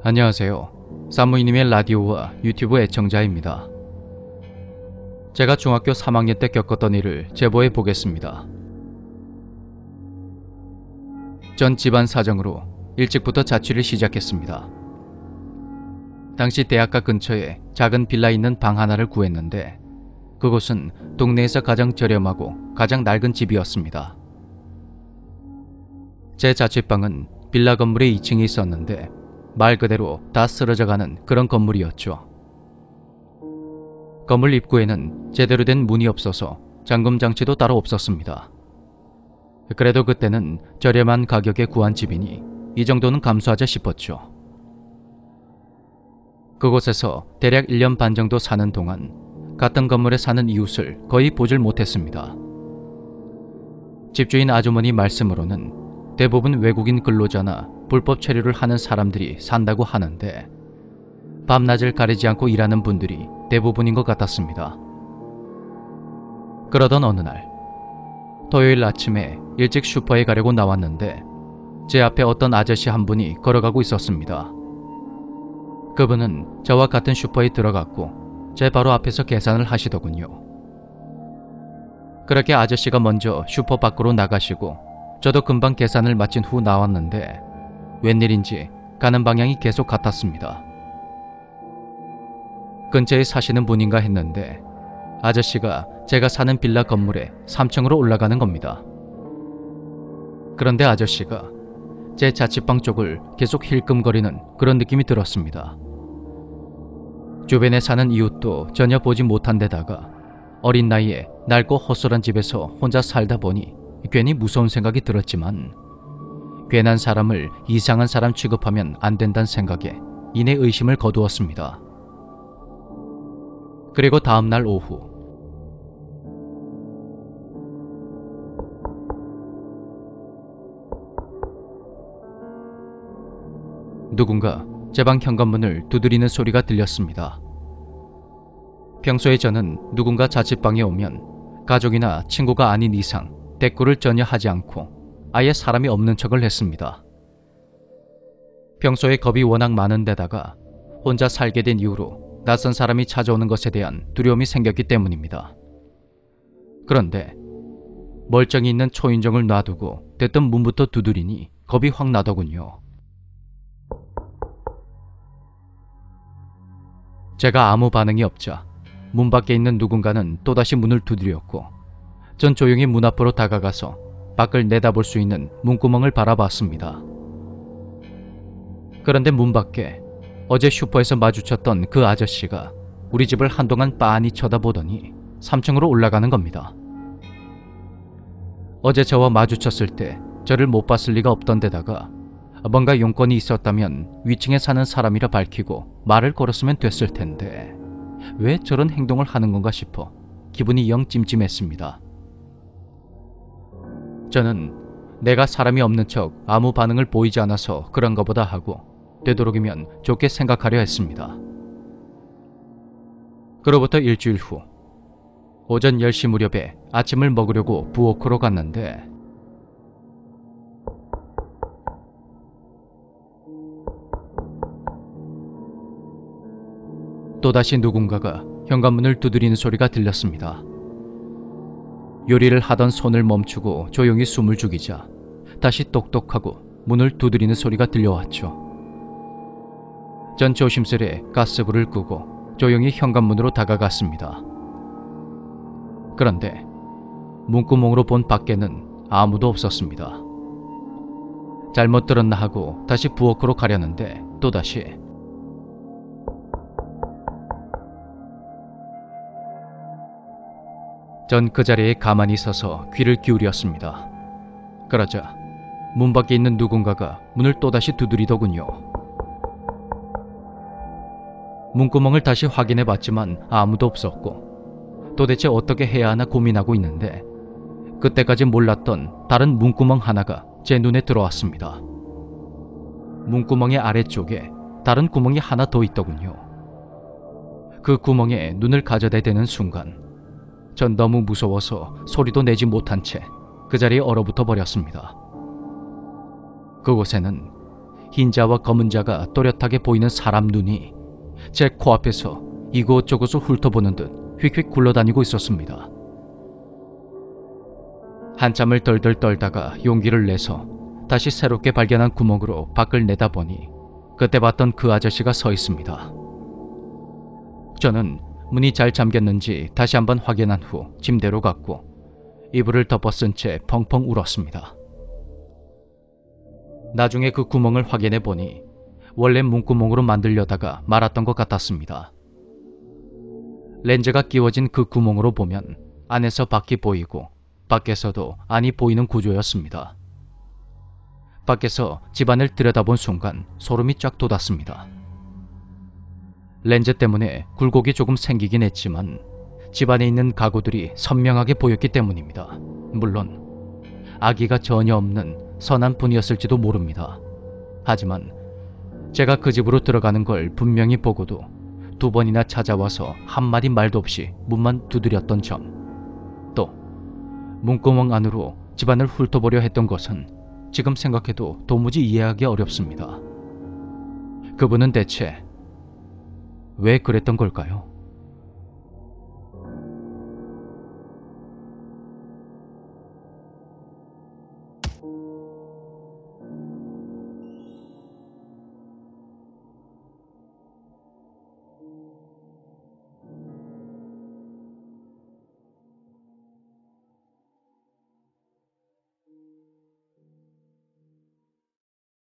안녕하세요. 사무이님의 라디오와 유튜브 애청자입니다. 제가 중학교 3학년 때 겪었던 일을 제보해 보겠습니다. 전 집안 사정으로 일찍부터 자취를 시작했습니다. 당시 대학가 근처에 작은 빌라 있는 방 하나를 구했는데 그곳은 동네에서 가장 저렴하고 가장 낡은 집이었습니다. 제 자취방은 빌라 건물의 2층에 있었는데 말 그대로 다 쓰러져가는 그런 건물이었죠. 건물 입구에는 제대로 된 문이 없어서 잠금장치도 따로 없었습니다. 그래도 그때는 저렴한 가격에 구한 집이니 이 정도는 감수하자 싶었죠. 그곳에서 대략 1년 반 정도 사는 동안 같은 건물에 사는 이웃을 거의 보질 못했습니다. 집주인 아주머니 말씀으로는 대부분 외국인 근로자나 불법 체류를 하는 사람들이 산다고 하는데 밤낮을 가리지 않고 일하는 분들이 대부분인 것 같았습니다. 그러던 어느 날 토요일 아침에 일찍 슈퍼에 가려고 나왔는데 제 앞에 어떤 아저씨 한 분이 걸어가고 있었습니다. 그분은 저와 같은 슈퍼에 들어갔고 제 바로 앞에서 계산을 하시더군요. 그렇게 아저씨가 먼저 슈퍼 밖으로 나가시고 저도 금방 계산을 마친 후 나왔는데 웬일인지 가는 방향이 계속 같았습니다. 근처에 사시는 분인가 했는데 아저씨가 제가 사는 빌라 건물에 3층으로 올라가는 겁니다. 그런데 아저씨가 제 자취방 쪽을 계속 힐끔거리는 그런 느낌이 들었습니다. 주변에 사는 이웃도 전혀 보지 못한 데다가 어린 나이에 낡고 허술한 집에서 혼자 살다 보니 괜히 무서운 생각이 들었지만 괜한 사람을 이상한 사람 취급하면 안 된다는 생각에 이내 의심을 거두었습니다. 그리고 다음날 오후 누군가 제 방 현관문을 두드리는 소리가 들렸습니다. 평소에 저는 누군가 자취방에 오면 가족이나 친구가 아닌 이상 대꾸를 전혀 하지 않고 아예 사람이 없는 척을 했습니다. 평소에 겁이 워낙 많은 데다가 혼자 살게 된 이후로 낯선 사람이 찾아오는 것에 대한 두려움이 생겼기 때문입니다. 그런데 멀쩡히 있는 초인종을 놔두고 대뜸 문부터 두드리니 겁이 확 나더군요. 제가 아무 반응이 없자 문 밖에 있는 누군가는 또다시 문을 두드렸고 전 조용히 문 앞으로 다가가서 밖을 내다볼 수 있는 문구멍을 바라봤습니다. 그런데 문 밖에 어제 슈퍼에서 마주쳤던 그 아저씨가 우리 집을 한동안 빤히 쳐다보더니 3층으로 올라가는 겁니다. 어제 저와 마주쳤을 때 저를 못 봤을 리가 없던 데다가 뭔가 용건이 있었다면 위층에 사는 사람이라 밝히고 말을 걸었으면 됐을 텐데 왜 저런 행동을 하는 건가 싶어 기분이 영 찜찜했습니다. 저는 내가 사람이 없는 척 아무 반응을 보이지 않아서 그런가 보다 하고 되도록이면 좋게 생각하려 했습니다. 그로부터 일주일 후 오전 10시 무렵에 아침을 먹으려고 부엌으로 갔는데 또다시 누군가가 현관문을 두드리는 소리가 들렸습니다. 요리를 하던 손을 멈추고 조용히 숨을 죽이자 다시 똑똑하고 문을 두드리는 소리가 들려왔죠. 전 조심스레 가스불을 끄고 조용히 현관문으로 다가갔습니다. 그런데 문구멍으로 본 밖에는 아무도 없었습니다. 잘못 들었나 하고 다시 부엌으로 가려는데 또다시 전 그 자리에 가만히 서서 귀를 기울였습니다. 그러자 문 밖에 있는 누군가가 문을 또다시 두드리더군요. 문구멍을 다시 확인해 봤지만 아무도 없었고 도대체 어떻게 해야 하나 고민하고 있는데 그때까지 몰랐던 다른 문구멍 하나가 제 눈에 들어왔습니다. 문구멍의 아래쪽에 다른 구멍이 하나 더 있더군요. 그 구멍에 눈을 가져대는 순간 전 너무 무서워서 소리도 내지 못한 채 그 자리에 얼어붙어 버렸습니다. 그곳에는 흰자와 검은 자가 또렷하게 보이는 사람 눈이 제 코앞에서 이곳저곳을 훑어보는 듯 휙휙 굴러다니고 있었습니다. 한참을 덜덜 떨다가 용기를 내서 다시 새롭게 발견한 구멍으로 밖을 내다보니 그때 봤던 그 아저씨가 서 있습니다. 저는 문이 잘 잠겼는지 다시 한번 확인한 후 침대로 갔고 이불을 덮어쓴 채 펑펑 울었습니다. 나중에 그 구멍을 확인해 보니 원래 문구멍으로 만들려다가 말았던 것 같았습니다. 렌즈가 끼워진 그 구멍으로 보면 안에서 밖이 보이고 밖에서도 안이 보이는 구조였습니다. 밖에서 집안을 들여다본 순간 소름이 쫙 돋았습니다. 렌즈 때문에 굴곡이 조금 생기긴 했지만 집안에 있는 가구들이 선명하게 보였기 때문입니다. 물론 악의가 전혀 없는 선한 분이었을지도 모릅니다. 하지만 제가 그 집으로 들어가는 걸 분명히 보고도 2번이나 찾아와서 한마디 말도 없이 문만 두드렸던 점, 또 문구멍 안으로 집안을 훑어보려 했던 것은 지금 생각해도 도무지 이해하기 어렵습니다. 그분은 대체 왜 그랬던 걸까요?